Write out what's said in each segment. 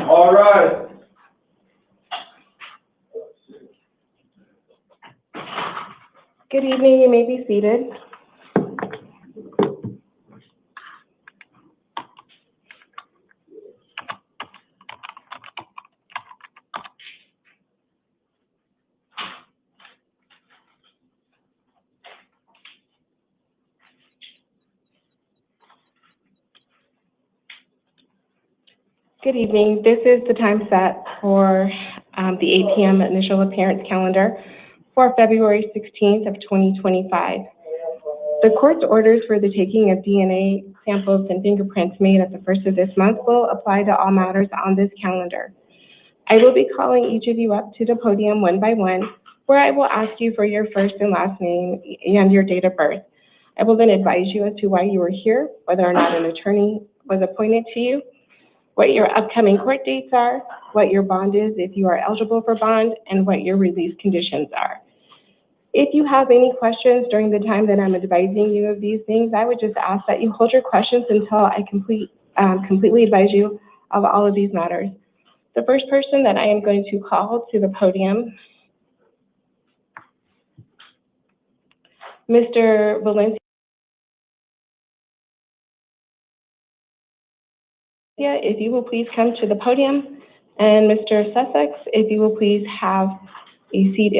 All right. Good evening, you may be seated. Good evening. This is the time set for the 8 p.m. initial appearance calendar for February 16th of 2025. The court's orders for the taking of DNA samples and fingerprints made at the first of this month will apply to all matters on this calendar. I will be calling each of you up to the podium one by one, where I will ask you for your first and last name and your date of birth. I will then advise you as to why you are here, whether or not an attorney was appointed to you, what your upcoming court dates are, what your bond is if you are eligible for bond, and what your release conditions are. If you have any questions during the time that I'm advising you of these things, I would just ask that you hold your questions until I completely advise you of all of these matters. The first person that I am going to call to the podium, Mr. Valencia, if you will please come to the podium, and Mr. Sussex, if you will please have a seat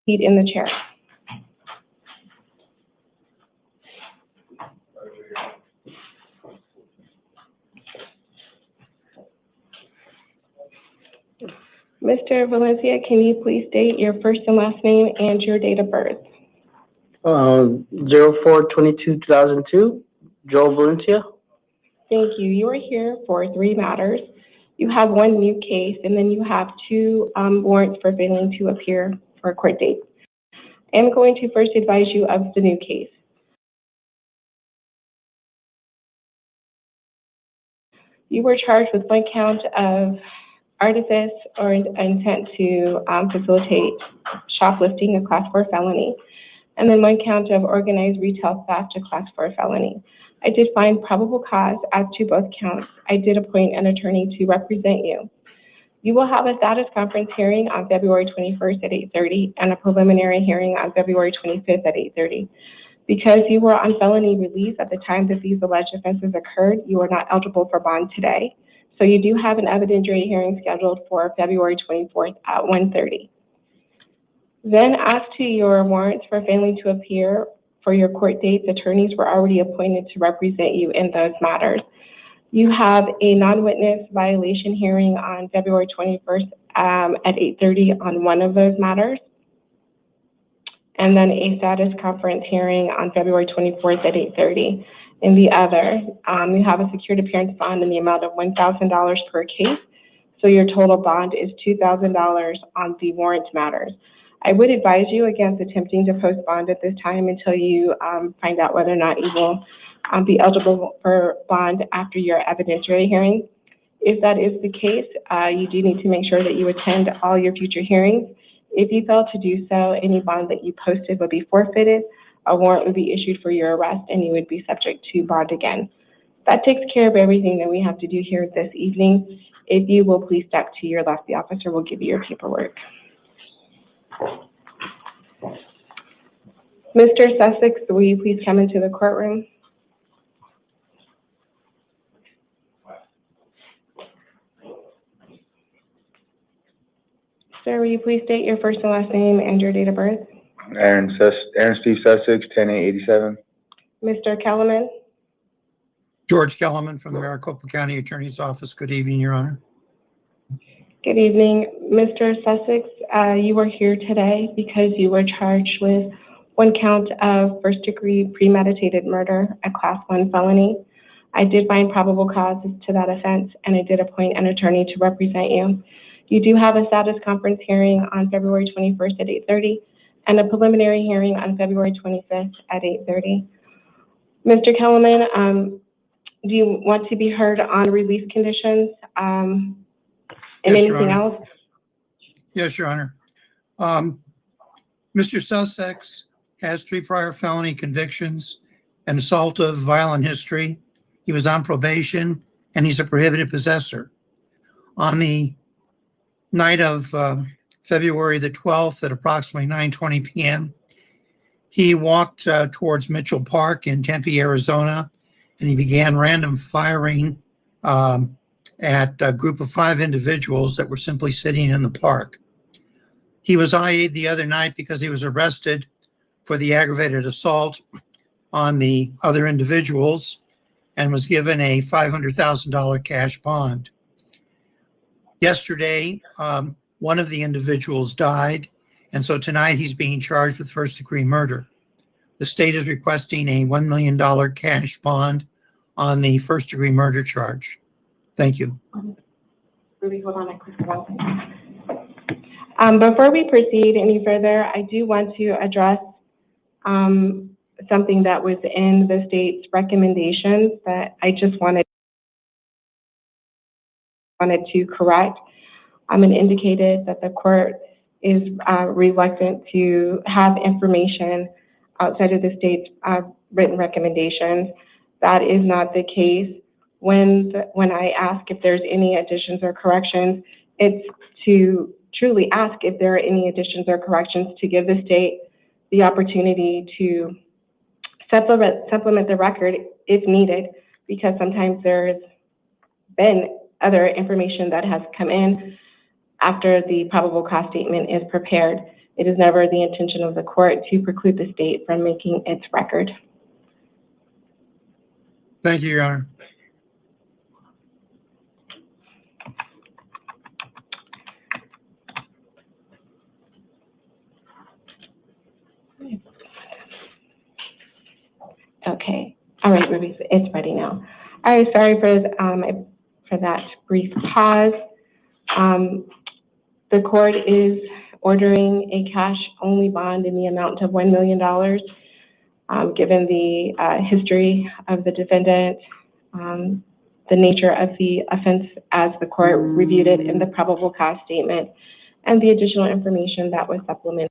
in the chair. Mr. Valencia, can you please state your first and last name and your date of birth? 04/22/2002, Joel Valencia. Thank you. You are here for 3 matters. You have 1 new case, and then you have 2 warrants for failing to appear for a court date. I am going to first advise you of the new case. You were charged with 1 count of artifice or intent to facilitate shoplifting, a Class 4 felony, and then 1 count of organized retail theft, a Class 4 felony. I did find probable cause as to both counts. I did appoint an attorney to represent you. You will have a status conference hearing on February 21st at 8:30 and a preliminary hearing on February 25th at 8:30. Because you were on felony release at the time that these alleged offenses occurred, you are not eligible for bond today. So you do have an evidentiary hearing scheduled for February 24th at 1:30. Then, as to your warrants for failing to appear for your court dates, attorneys were already appointed to represent you in those matters. You have a non-witness violation hearing on February 21st at 8:30 on one of those matters, and then a status conference hearing on February 24th at 8:30. In the other, you have a secured appearance bond in the amount of $1,000 per case, so your total bond is $2,000 on the warrant matters. I would advise you against attempting to post bond at this time until you find out whether or not you will be eligible for bond after your evidentiary hearing. If that is the case, you do need to make sure that you attend all your future hearings. If you fail to do so, any bond that you posted would be forfeited, a warrant would be issued for your arrest, and you would be subject to bond again. That takes care of everything that we have to do here this evening. If you will please step to your left, the officer will give you your paperwork. Mr. Sussex, will you please come into the courtroom? Sir, will you please state your first and last name and your date of birth? Aaron Steve Sussex, 10-8-87. Mr. Kellerman? George Kellerman from the Maricopa County Attorney's Office. Good evening, Your Honor. Good evening. Mr. Sussex, you are here today because you were charged with one count of first-degree premeditated murder, a Class 1 felony. I did find probable cause to that offense, and I did appoint an attorney to represent you. You do have a status conference hearing on February 21st at 8:30 and a preliminary hearing on February 25th at 8:30. Mr. Kellerman, do you want to be heard on release conditions and Yes, Your anything Honor. else? Yes, Your Honor. Mr. Sussex has 3 prior felony convictions, an assault of violent history. He was on probation, and he's a prohibited possessor. On the night of February the 12th at approximately 9:20 p.m., he walked towards Mitchell Park in Tempe, Arizona, and he began random firing at a group of 5 individuals that were simply sitting in the park. He was IA'd the other night because he was arrested for the aggravated assault on the other individuals and was given a $500,000 cash bond. Yesterday, one of the individuals died, and so tonight he's being charged with first-degree murder. The state is requesting a $1 million cash bond on the first-degree murder charge. Thank you. Ruby, hold on a quick second. Before we proceed any further, I do want to address something that was in the state's recommendations that I just wanted to correct. It indicated that the court is reluctant to have information outside of the state's written recommendations. That is not the case. When I ask if there's any additions or corrections, it's to truly ask if there are any additions or corrections to give the state the opportunity to supplement the record if needed, because sometimes there's been other information that has come in after the probable cause statement is prepared. It is never the intention of the court to preclude the state from making its record. Thank you, Your Honor. Okay. All right, Ruby, it's ready now. All right, sorry for that brief pause. The court is ordering a cash-only bond in the amount of $1 million. Given the history of the defendant, the nature of the offense as the court reviewed it in the probable cause statement, and the additional information that was supplemented.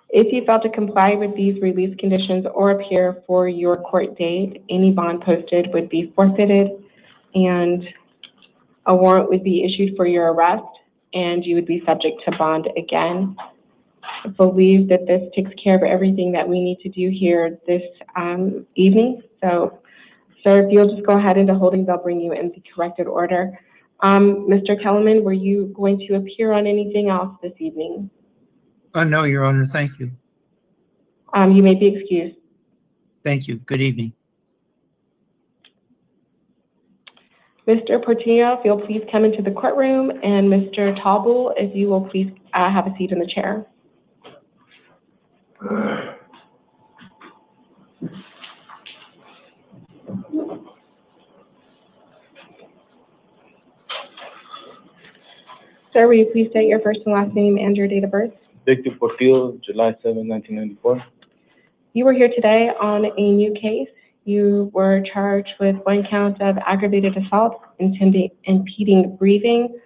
If you fail to comply with these release conditions or appear for your court date, any bond posted would be forfeited and a warrant would be issued for your arrest and you would be subject to bond again. I believe that this takes care of everything that we need to do here this evening. So, sir, if you'll just go ahead into holding, they'll bring you in the corrected order. Mr. Kellerman, were you going to appear on anything else this evening? No, Your Honor, thank you. You may be excused. Thank you. Good evening. Mr. Portillo, if you'll please come into the courtroom, and Mr. Tauble, if you will please have a seat in the chair. Sir, will you please state your first and last name and your date of birth? Victor Portillo, July 7, 1994. You were here today on a new case. You were charged with one count of aggravated assault, impeding breathing,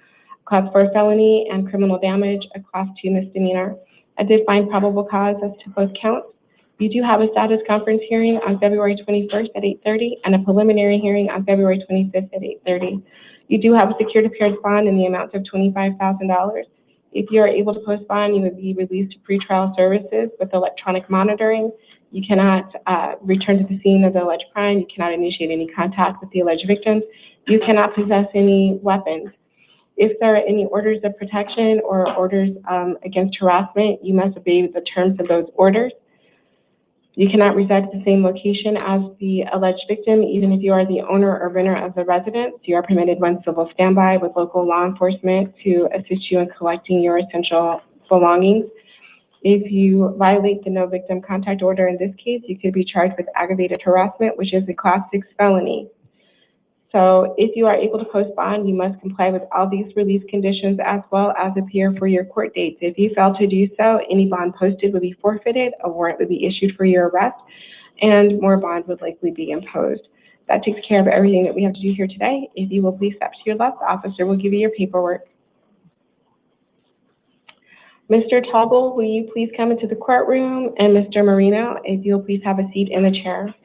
Class 4 felony, and criminal damage, a Class 2 misdemeanor. I did find probable cause as to both counts. You do have a status conference hearing on February 21st at 8:30 and a preliminary hearing on February 25th at 8:30. You do have a secured appearance bond in the amount of $25,000. If you are able to post bond, you would be released to pretrial services with electronic monitoring. You cannot return to the scene of the alleged crime. You cannot initiate any contact with the alleged victims. You cannot possess any weapons. If there are any orders of protection or orders against harassment, you must obey the terms of those orders. You cannot reside at the same location as the alleged victim, even if you are the owner or renter of the residence. You are permitted one civil standby with local law enforcement to assist you in collecting your essential belongings. If you violate the no victim contact order in this case, you could be charged with aggravated harassment, which is a Class 6 felony. So if you are able to post bond, you must comply with all these release conditions as well as appear for your court dates. If you fail to do so, any bond posted would be forfeited, a warrant would be issued for your arrest, and more bond would likely be imposed. That takes care of everything that we have to do here today. If you will please step to your left, the officer will give you your paperwork. Mr. Tauble, will you please come into the courtroom? And Mr. Marino, if you'll please have a seat in the chair.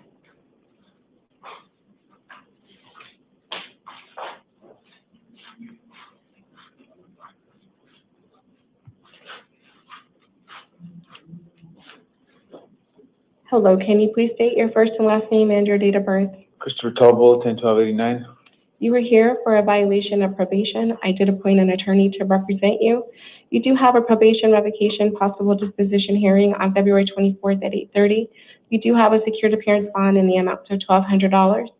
Hello, can you please state your first and last name and your date of birth? Christopher Tobol, 10/12/89. You were here for a violation of probation. I did appoint an attorney to represent you. You do have a probation revocation possible disposition hearing on February 24th at 8:30. You do have a secured appearance bond in the amount of $1,200.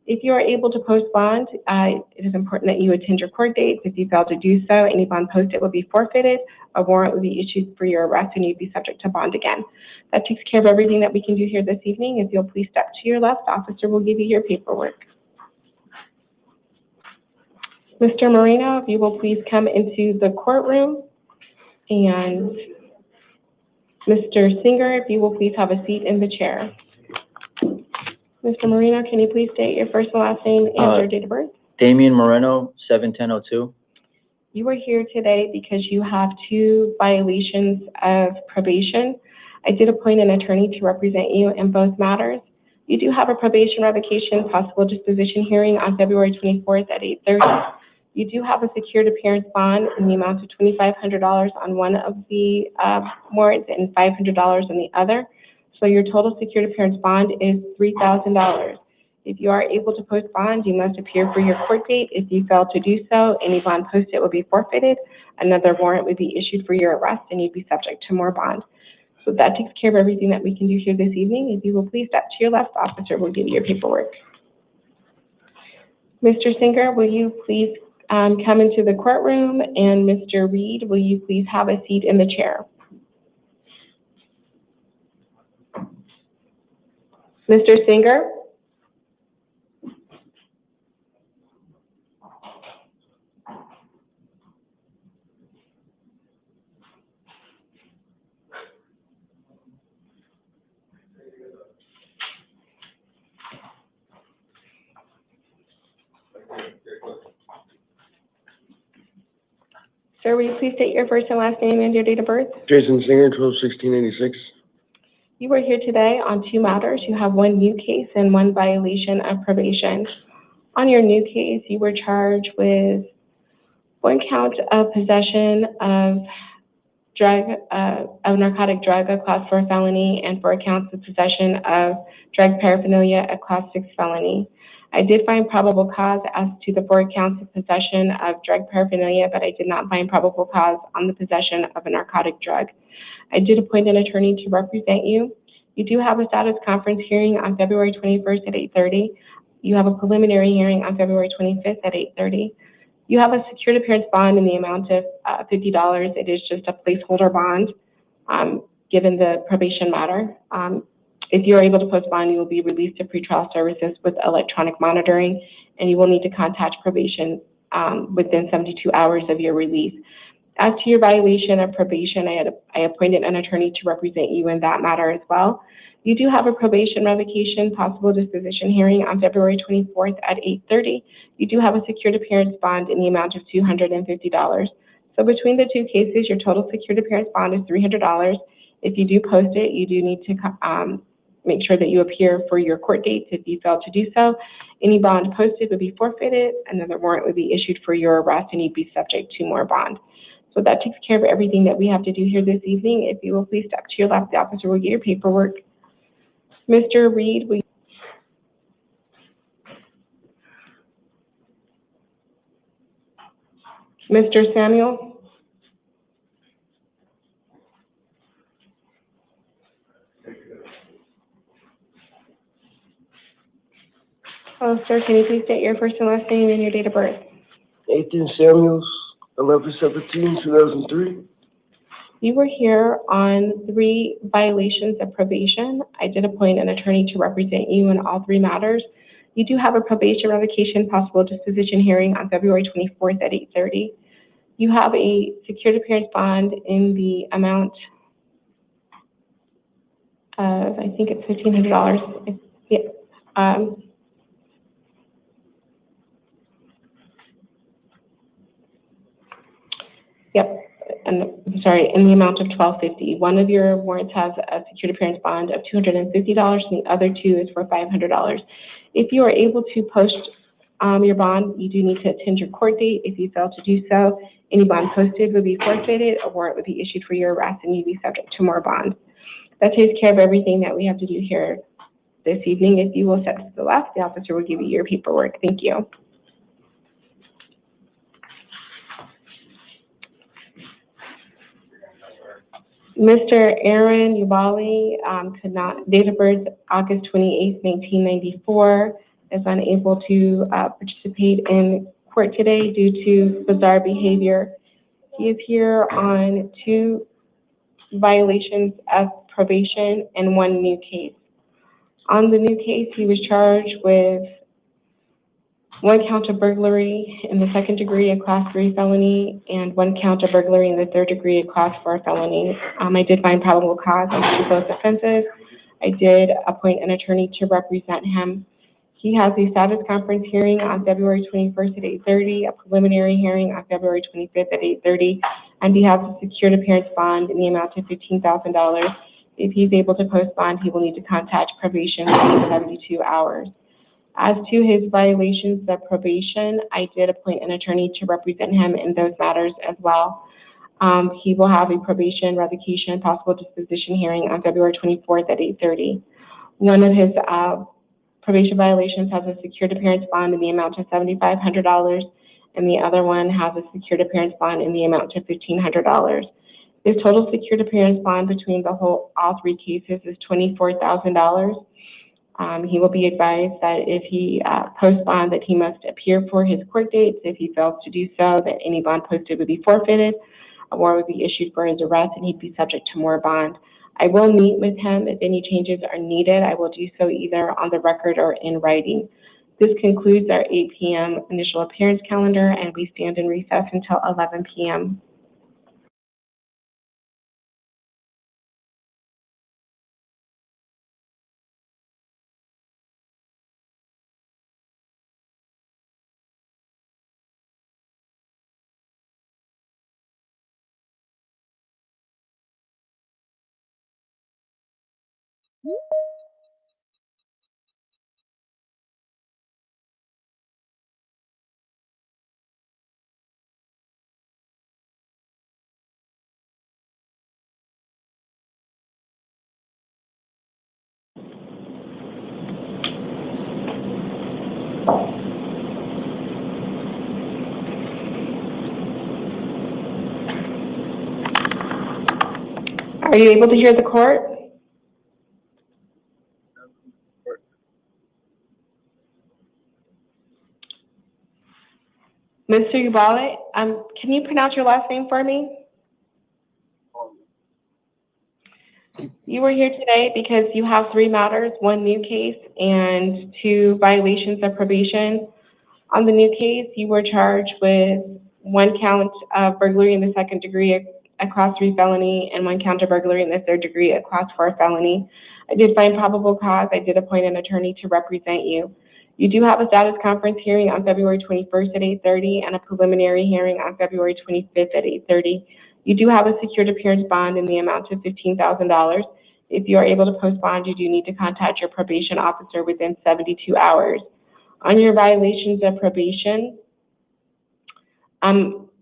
If you are able to post bond, it is important that you attend your court dates. If you fail to do so, any bond posted will be forfeited. A warrant will be issued for your arrest, and you'd be subject to bond again. That takes care of everything that we can do here this evening. If you'll please step to your left, the officer will give you your paperwork. Mr. Marino, if you will please come into the courtroom. And Mr. Singer, if you will please have a seat in the chair. Mr. Marino, can you please state your first and last name and your date of birth? Damian Moreno, 7/10/02. You are here today because you have two violations of probation. I did appoint an attorney to represent you in both matters. You do have a probation revocation possible disposition hearing on February 24th at 8:30. You do have a secured appearance bond in the amount of $2,500 on one of the warrants and $500 on the other. So your total secured appearance bond is $3,000. If you are able to post bond, you must appear for your court date. If you fail to do so, any bond posted will be forfeited. Another warrant would be issued for your arrest, and you'd be subject to more bond. So that takes care of everything that we can do here this evening. If you will please step to your left, the officer will give you your paperwork. Mr. Singer, will you please come into the courtroom? And Mr. Reed, will you please have a seat in the chair? Mr. Singer? Sir, will you please state your first and last name and your date of birth? Jason Singer, 12/16/86. You are here today on two matters. You have one new case and one violation of probation. On your new case, you were charged with one count of possession of narcotic drug, a Class 4 felony, and 4 counts of possession of drug paraphernalia, a Class 6 felony. I did find probable cause as to the 4 counts of possession of drug paraphernalia, but I did not find probable cause on the possession of a narcotic drug. I did appoint an attorney to represent you. You do have a status conference hearing on February 21st at 8:30. You have a preliminary hearing on February 25th at 8:30. You have a secured appearance bond in the amount of $50. It is just a placeholder bond, given the probation matter. If you are able to post bond, you will be released to pretrial services with electronic monitoring, and you will need to contact probation within 72 hours of your release. As to your violation of probation, I appointed an attorney to represent you in that matter as well. You do have a probation revocation possible disposition hearing on February 24th at 8:30. You do have a secured appearance bond in the amount of $250. So between the 2 cases, your total secured appearance bond is $300. If you do post it, you do need to make sure that you appear for your court dates. If you fail to do so, any bond posted would be forfeited, and then the warrant would be issued for your arrest, and you'd be subject to more bond. So that takes care of everything that we have to do here this evening. If you will please step to your left, the officer will get your paperwork. Mr. Reed, Mr. Samuel? Hello, sir. Can you please state your first and last name and your date of birth? Nathan Samuels, 11/17/2003. You were here on 3 violations of probation. I did appoint an attorney to represent you in all 3 matters. You do have a probation revocation possible disposition hearing on February 24th at 8:30. You have a secured appearance bond in the amount of, I think it's $1,500. Yeah. Yep. And sorry, in the amount of $1,250. One of your warrants has a secured appearance bond of $250, and the other 2 is for $500. If you are able to post your bond, you do need to attend your court date. If you fail to do so, any bond posted would be forfeited, a warrant would be issued for your arrest, and you'd be subject to more bond. That takes care of everything that we have to do here this evening. If you will step to the left, the officer will give you your paperwork. Thank you. Mr. Aaron Ubali could not, date of birth August 28th, 1994, is unable to participate in court today due to bizarre behavior. He is here on 2 violations of probation and 1 new case. On the new case, he was charged with 1 count of burglary in the 2nd degree, a class 3 felony, and 1 count of burglary in the 3rd degree, a class 4 felony. I did find probable cause on 2 of those offenses. I did appoint an attorney to represent him. He has a status conference hearing on February 21st at 8:30, a preliminary hearing on February 25th at 8:30, and he has a secured appearance bond in the amount of $15,000. If he's able to post bond, he will need to contact probation within 72 hours. As to his violations of probation, I did appoint an attorney to represent him in those matters as well. He will have a probation revocation possible disposition hearing on February 24th at 8:30. One of his probation violations has a secured appearance bond in the amount of $7,500, and the other one has a secured appearance bond in the amount of $1,500. His total secured appearance bond between all 3 cases is $24,000. He will be advised that if he posts bond, that he must appear for his court dates. If he fails to do so, that any bond posted would be forfeited, a warrant would be issued for his arrest, and he'd be subject to more bond. I will meet with him if any changes are needed. I will do so either on the record or in writing. This concludes our 8 p.m. initial appearance calendar, and we stand in recess until 11 p.m. Are you able to hear the court? Mr. Ubale, can you pronounce your last name for me? You were here today because you have 3 matters, 1 new case and 2 violations of probation. On the new case, you were charged with 1 count of burglary in the 2nd degree, a class 3 felony, and 1 count of burglary in the 3rd degree, a class 4 felony. I did find probable cause. I did appoint an attorney to represent you. You do have a status conference hearing on February 21st at 8:30 and a preliminary hearing on February 25th at 8:30. You do have a secured appearance bond in the amount of $15,000. If you are able to post bond, you do need to contact your probation officer within 72 hours. On your violations of probation,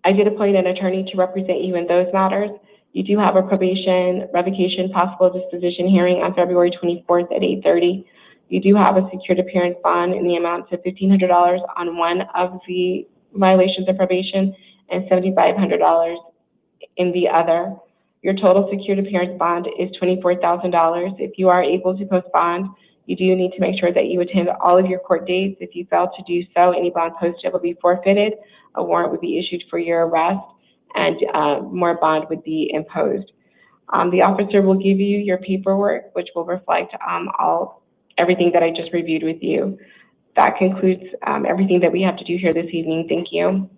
I did appoint an attorney to represent you in those matters. You do have a probation revocation possible disposition hearing on February 24th at 8:30. You do have a secured appearance bond in the amount of $1,500 on 1 of the violations of probation and $7,500 in the other. Your total secured appearance bond is $24,000. If you are able to post bond, you do need to make sure that you attend all of your court dates. If you fail to do so, any bond posted will be forfeited. A warrant would be issued for your arrest, and more bond would be imposed. The officer will give you your paperwork, which will reflect everything that I just reviewed with you. That concludes everything that we have to do here this evening. Thank you.